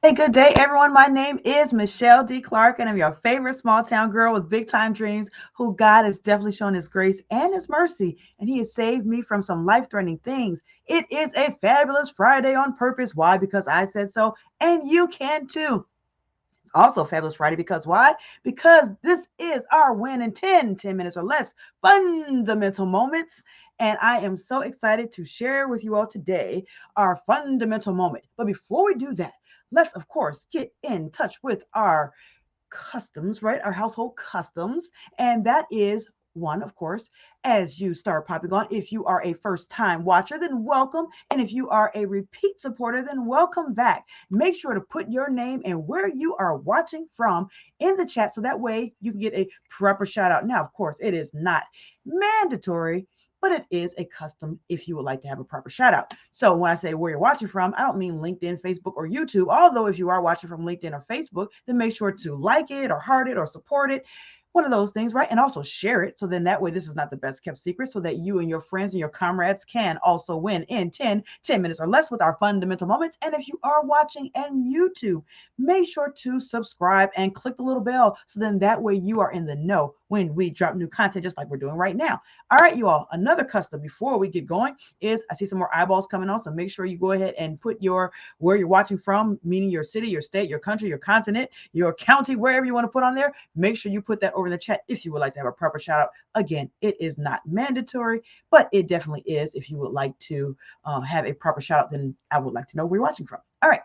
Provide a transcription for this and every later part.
Hey, good day, everyone. My name is MicheleDClark, and I'm your favorite small town girl with big time dreams who God has definitely shown his grace and his mercy, and he has saved me from some life threatening things. It is a fabulous Friday on purpose. Why? Because I said so, and you can too. It's also Fabulous Friday because why? Because this is our win in 10 minutes or less fundamental moments. And I am so excited to share with you all today our fundamental moment. But before we do that, let's, of course, get in touch with our customs, right? Our household customs. And that is one, of course, as you start popping on. If you are a first time watcher, then welcome. And if you are a repeat supporter, then welcome back. Make sure to put your name and where you are watching from in the chat so that way you can get a proper shout out. Now, of course, it is not mandatory, but it is a custom if you would like to have a proper shout out. So when I say where you're watching from, I don't mean LinkedIn, Facebook, or YouTube. Although if you are watching from LinkedIn or Facebook, then make sure to like it or heart it or support it. One of those things, right? And also share it. So then that way, this is not the best kept secret so that you and your friends and your comrades can also win in 10 minutes or less with our fundamental moments. And if you are watching on YouTube, make sure to subscribe and click the little bell. So then that way you are in the know when we drop new content, just like we're doing right now. All right, you all, another custom before we get going is I see some more eyeballs coming on. So make sure you go ahead and put your where you're watching from, meaning your city, your state, your country, your continent, your county, wherever you want to put on there. Make sure you put that over in the chat if you would like to have a proper shout out. Again, it is not mandatory, but it definitely is. If you would like to have a proper shout out, then I would like to know where you're watching from. All right.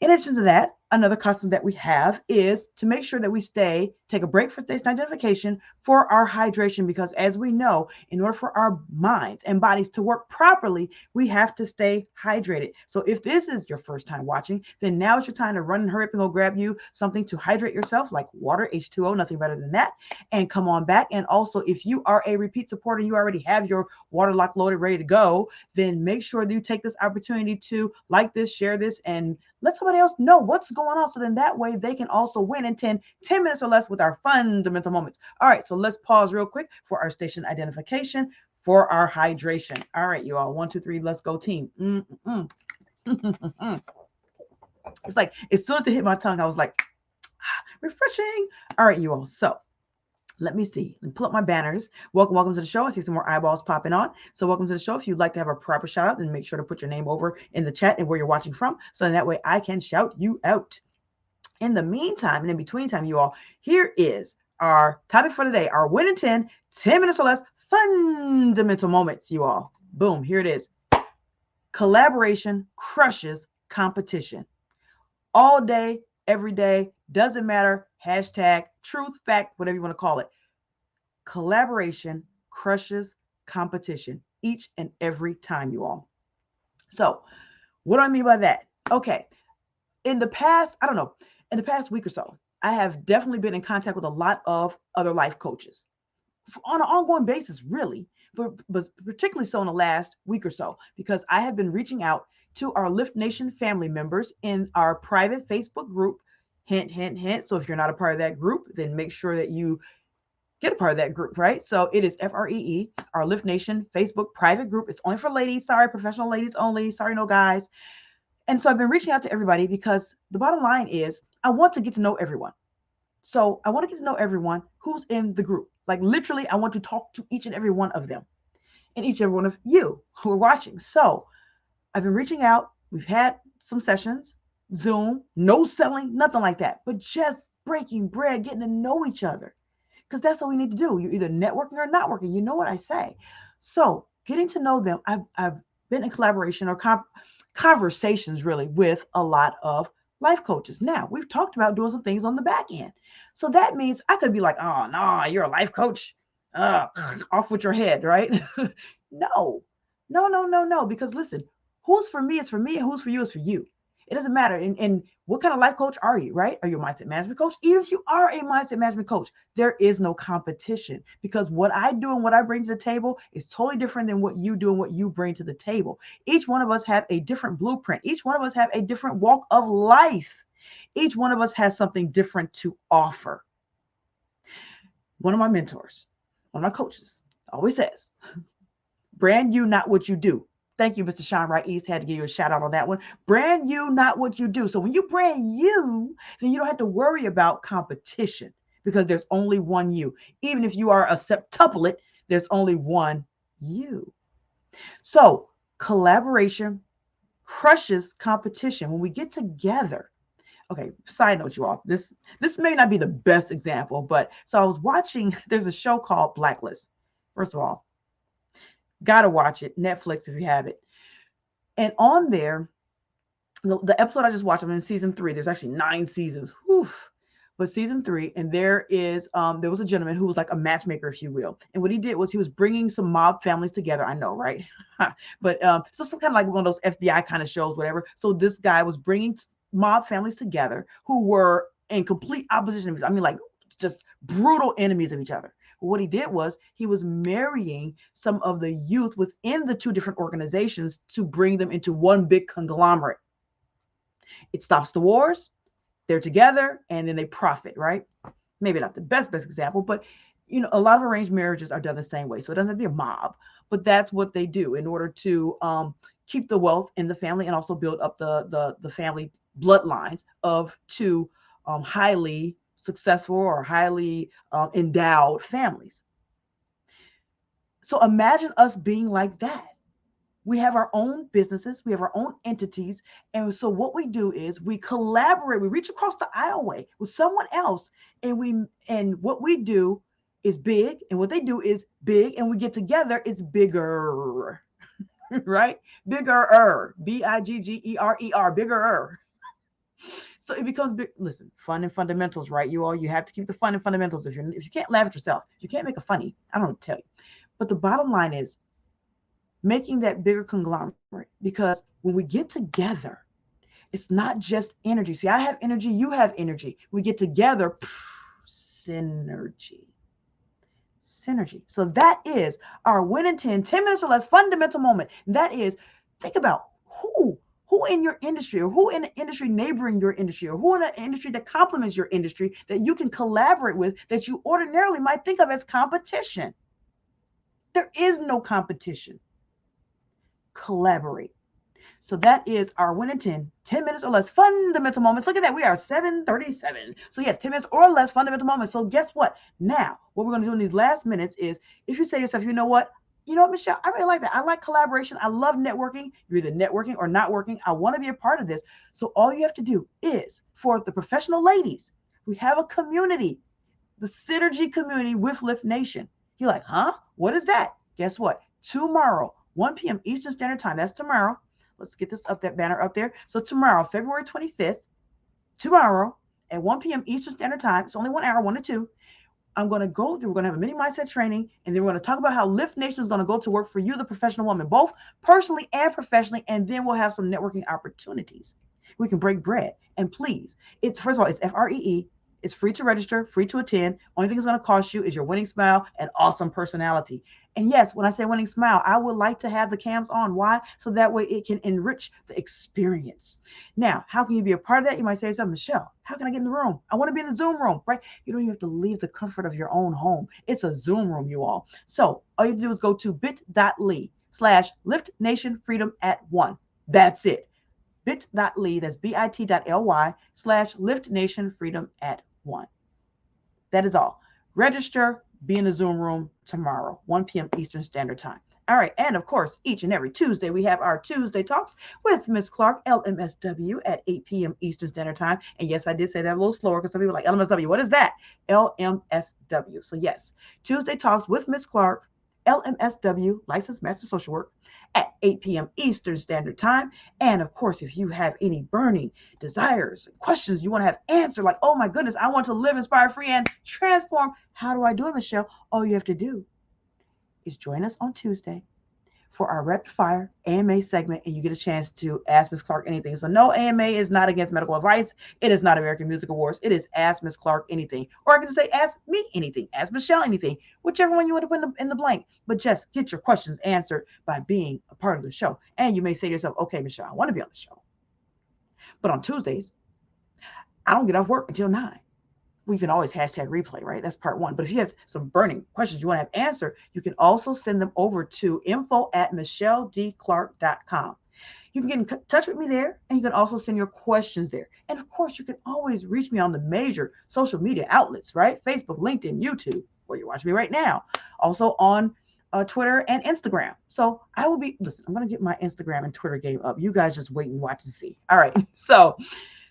In addition to that, another custom that we have is to make sure that we take a break for station identification for our hydration, because as we know, in order for our minds and bodies to work properly, we have to stay hydrated. So if this is your first time watching, then now is your time to run and hurry up and go grab you something to hydrate yourself, like water, H2O, nothing better than that, and come on back. And also, if you are a repeat supporter, you already have your water lock loaded, ready to go, then make sure that you take this opportunity to like this, share this, and let somebody else know what's going on. So then that way they can also win in 10 minutes or less with our fundamental moments. All right, so let's pause real quick for our station identification for our hydration. All right, you all, 1, 2, 3, let's go team. It's like, as soon as it hit my tongue, I was like, refreshing. All right, you all, so let me see. Let me pull up my banners. Welcome to the show. I see some more eyeballs popping on. So welcome to the show. If you'd like to have a proper shout out, then make sure to put your name over in the chat and where you're watching from. So that way I can shout you out. In the meantime, and in between time, you all, here is our topic for today. Our win in 10 minutes or less fundamental moments, you all. Boom, here it is. Collaboration crushes competition. All day, every day, doesn't matter. Hashtag truth, fact, whatever you want to call it. Collaboration crushes competition each and every time, you all. So, what do I mean by that? Okay, in the past, I don't know, in the past week or so, I have definitely been in contact with a lot of other life coaches on an ongoing basis, really, but particularly so in the last week or so, because I have been reaching out to our Lift Nation family members in our private Facebook group. Hint, hint, hint. So if you're not a part of that group, then make sure that you get a part of that group, right? So it is FREE, our Lift Nation Facebook private group. It's only for ladies. Sorry, professional ladies only. Sorry, no guys. And so I've been reaching out to everybody because the bottom line is I want to get to know everyone. So I want to get to know everyone who's in the group. Like literally, I want to talk to each and every one of them and each and every one of you who are watching. So I've been reaching out. We've had some sessions, Zoom, no selling, nothing like that, but just breaking bread, getting to know each other. Because that's what we need to do. You're either networking or not working. You know what I say. So getting to know them, I've been in collaboration or conversations really with a lot of life coaches. Now, we've talked about doing some things on the back end. So that means I could be like, oh, no, you're a life coach. Off with your head, right? No, no. Because listen, who's for me is for me, and who's for you is for you. It doesn't matter. And what kind of life coach are you, right? Are you a mindset management coach? Even if you are a mindset management coach, there is no competition, because what I do and what I bring to the table is totally different than what you do and what you bring to the table. Each one of us have a different blueprint. Each one of us have a different walk of life. Each one of us has something different to offer. One of my mentors, one of my coaches always says, brand you, not what you do. Thank you, Mr. Sean Wright East. Had to give you a shout out on that one. Brand you, not what you do. So when you brand you, then you don't have to worry about competition because there's only one you. Even if you are a septuplet, there's only one you. So collaboration crushes competition. When we get together, okay, side note, you all, this may not be the best example, but so I was watching, there's a show called Blacklist. First of all, gotta watch it, Netflix if you have it. And on there, the episode I just watched, I'm in season 3. There's actually 9 seasons. Whew. But season 3, and there was a gentleman who was like a matchmaker, if you will. And what he did was he was bringing some mob families together. I know, right? But so some kind of like one of those FBI kind of shows, whatever. So this guy was bringing mob families together who were in complete opposition. I mean, like just brutal enemies of each other. What he did was he was marrying some of the youth within the 2 different organizations to bring them into one big conglomerate. It stops the wars. They're together and then they profit, right? Maybe not the best example, but a lot of arranged marriages are done the same way. So it doesn't have to be a mob, but that's what they do in order to keep the wealth in the family and also build up the family bloodlines of 2 highly successful or highly endowed families. So imagine us being like that. We have our own businesses, we have our own entities. And so what we do is we collaborate, we reach across the aisleway with someone else, and what we do is big, and what they do is big, and we get together, it's bigger. Right? Bigger, bigger, bigger. So it becomes big. Listen, fun and fundamentals, right? You all, you have to keep the fun and fundamentals. If you can't laugh at yourself, you can't make a funny. I don't know what to tell you. But the bottom line is making that bigger conglomerate, because when we get together, it's not just energy. See, I have energy, you have energy. We get together, synergy. So that is our win in 10 minutes or less fundamental moment. That is, think about who in your industry, or who in an industry neighboring your industry, or who in an industry that complements your industry that you can collaborate with that you ordinarily might think of as competition. There is no competition. Collaborate. So that is our win in 10 minutes or less fundamental moments. Look at that. We are 7:37. So yes, 10 minutes or less fundamental moments. So guess what? Now, what we're going to do in these last minutes is, if you say to yourself, you know what, Michelle, I really like that. I like collaboration. I love networking. You're either networking or not working. I want to be a part of this. So all you have to do is, for the professional ladies, we have a community, the Synergy community with Lift Nation. You're like, huh? What is that? Guess what? Tomorrow, 1 p.m. Eastern Standard Time. That's tomorrow. Let's get that banner up there. So tomorrow, February 25th, tomorrow at 1 p.m. Eastern Standard Time, it's only 1 hour, 1 to 2. We're going to have a mini mindset training, and then we're going to talk about how Lift Nation is going to go to work for you, the professional woman, both personally and professionally, and then we'll have some networking opportunities. We can break bread. And please, first of all, it's FREE. It's free to register, free to attend. Only thing it's going to cost you is your winning smile and awesome personality. And yes, when I say winning smile, I would like to have the cams on. Why? So that way it can enrich the experience. Now, how can you be a part of that? You might say, Michelle, how can I get in the room? I want to be in the Zoom room, right? You don't even have to leave the comfort of your own home. It's a Zoom room, you all. So all you have to do is go to bit.ly/Lift Nation Freedom at 1. That's it. bit.ly, that's bit.ly/Lift Nation Freedom at 1. That is all. Register, be in the Zoom room tomorrow, 1 p.m. Eastern Standard Time. All right. And of course, each and every Tuesday, we have our Tuesday Talks with Miss Clark, LMSW, at 8 p.m. Eastern Standard Time. And yes, I did say that a little slower because some people are like, LMSW, what is that? LMSW. So yes, Tuesday Talks with Miss Clark, LMSW, Licensed Master Social Work, at 8 p.m. Eastern Standard Time. And of course, if you have any burning desires and questions you want to have answered, like, oh my goodness, I want to live, inspire, free, and transform. How do I do it, Michelle? All you have to do is join us on Tuesday for our rapid fire AMA segment, and you get a chance to ask Miss Clark anything. So no, AMA is not against medical advice. It is not American Music Awards. It is Ask Miss Clark anything. Or I can just say, ask me anything. Ask Michelle anything. Whichever one you want to put in the blank. But just get your questions answered by being a part of the show. And you may say to yourself, okay, Michelle, I want to be on the show. But on Tuesdays, I don't get off work until 9. we can always hashtag replay, right? That's part one. But if you have some burning questions you want to have answered, you can also send them over to info@MicheleDClark.com. You can get in touch with me there, and you can also send your questions there. And of course, you can always reach me on the major social media outlets, right? Facebook, LinkedIn, YouTube, where you're watching me right now. Also on Twitter and Instagram. So I will be, listen, I'm going to get my Instagram and Twitter game up. You guys just wait and watch and see. All right. So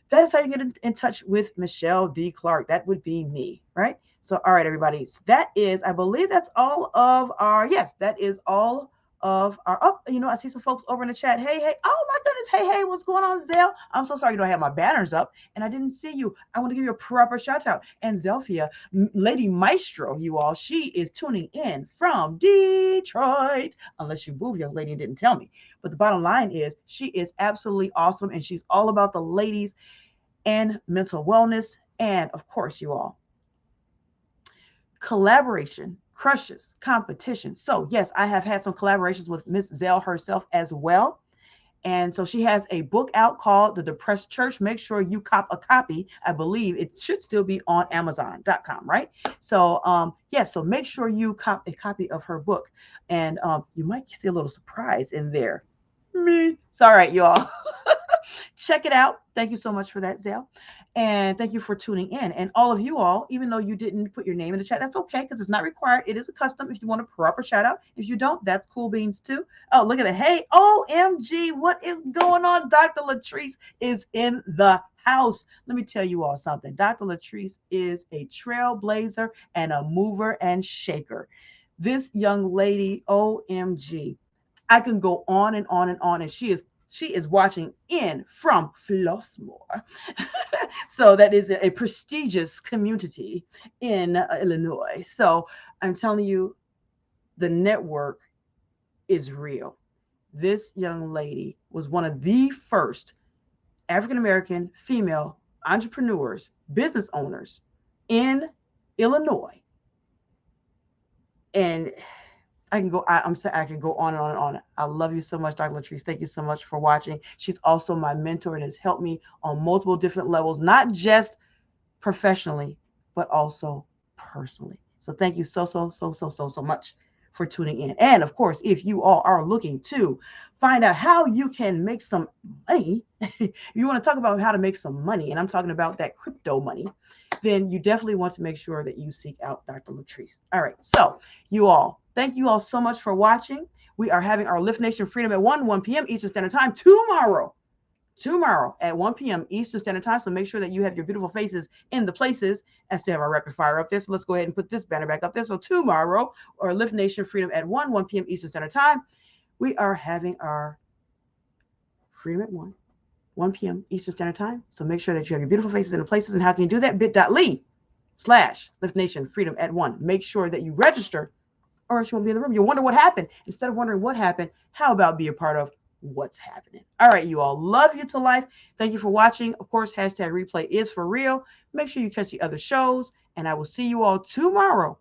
that is how you get in touch with Michelle D. Clark. That would be me, right? So, all right, everybody. So that is, I believe that's all of our, yes, that is all of our, oh, I see some folks over in the chat. Hey, hey, oh my goodness. Hey, what's going on, Zell? I'm so sorry you don't have my banners up and I didn't see you. I want to give you a proper shout out. And Zelfia, Lady Maestro, you all, she is tuning in from Detroit, unless you moved, young lady, and didn't tell me. But the bottom line is she is absolutely awesome and she's all about the ladies and mental wellness. And of course, you all, collaboration crushes competition. So yes, I have had some collaborations with Miss Zell herself as well. And so she has a book out called The Depressed Church. Make sure you cop a copy. I believe it should still be on Amazon.com, right? So yes, so make sure you cop a copy of her book. And you might see a little surprise in there. Me. It's all right, y'all. Check it out. Thank you so much for that, Zell. And thank you for tuning in. And all of you all, even though you didn't put your name in the chat, that's okay because it's not required. It is a custom if you want a proper shout out. If you don't, that's cool beans too. Oh, look at it. Hey, OMG, what is going on? Dr. Latrice is in the house. Let me tell you all something. Dr. Latrice is a trailblazer and a mover and shaker. This young lady, OMG, I can go on and on and on, and she is watching in from Flossmoor. So that is a prestigious community in Illinois. So I'm telling you, the network is real. This young lady was one of the first African-American female entrepreneurs, business owners in Illinois. And I can go. I can go on and on and on. I love you so much, Dr. Latrice. Thank you so much for watching. She's also my mentor and has helped me on multiple different levels, not just professionally, but also personally. So thank you so much for tuning in. And of course, if you all are looking to find out how you can make some money, if you want to talk about how to make some money, and I'm talking about that crypto money, then you definitely want to make sure that you seek out Dr. Latrice. All right. So you all, thank you all so much for watching. We are having our Lift Nation Freedom at 1 p.m. Eastern Standard Time tomorrow at 1 p.m. Eastern Standard Time. So make sure that you have your beautiful faces in the places and still have our rapid fire up there. So let's go ahead and put this banner back up there. So tomorrow, or Lift Nation Freedom at 1 p.m. Eastern Standard Time, we are having our Freedom at 1 p.m. Eastern Standard Time. So make sure that you have your beautiful faces in the places. And how can you do that? bit.ly/Lift Nation Freedom at 1. Make sure that you register or else you won't be in the room. You'll wonder what happened. Instead of wondering what happened, how about be a part of what's happening? All right, you all. Love you to life. Thank you for watching. Of course, hashtag replay is for real. Make sure you catch the other shows. And I will see you all tomorrow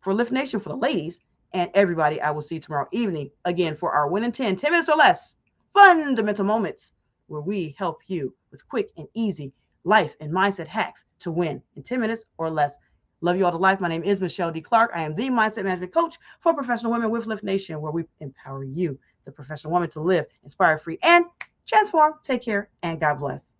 for Lift Nation for the ladies. And everybody, I will see you tomorrow evening again for our Win in 10 minutes or less fundamental moments where we help you with quick and easy life and mindset hacks to win in 10 minutes or less. Love you all to life. My name is Michelle D. Clark. I am the mindset management coach for professional women with Lift Nation, where we empower you, the professional woman, to live inspired, free, and transform. Take care and God bless.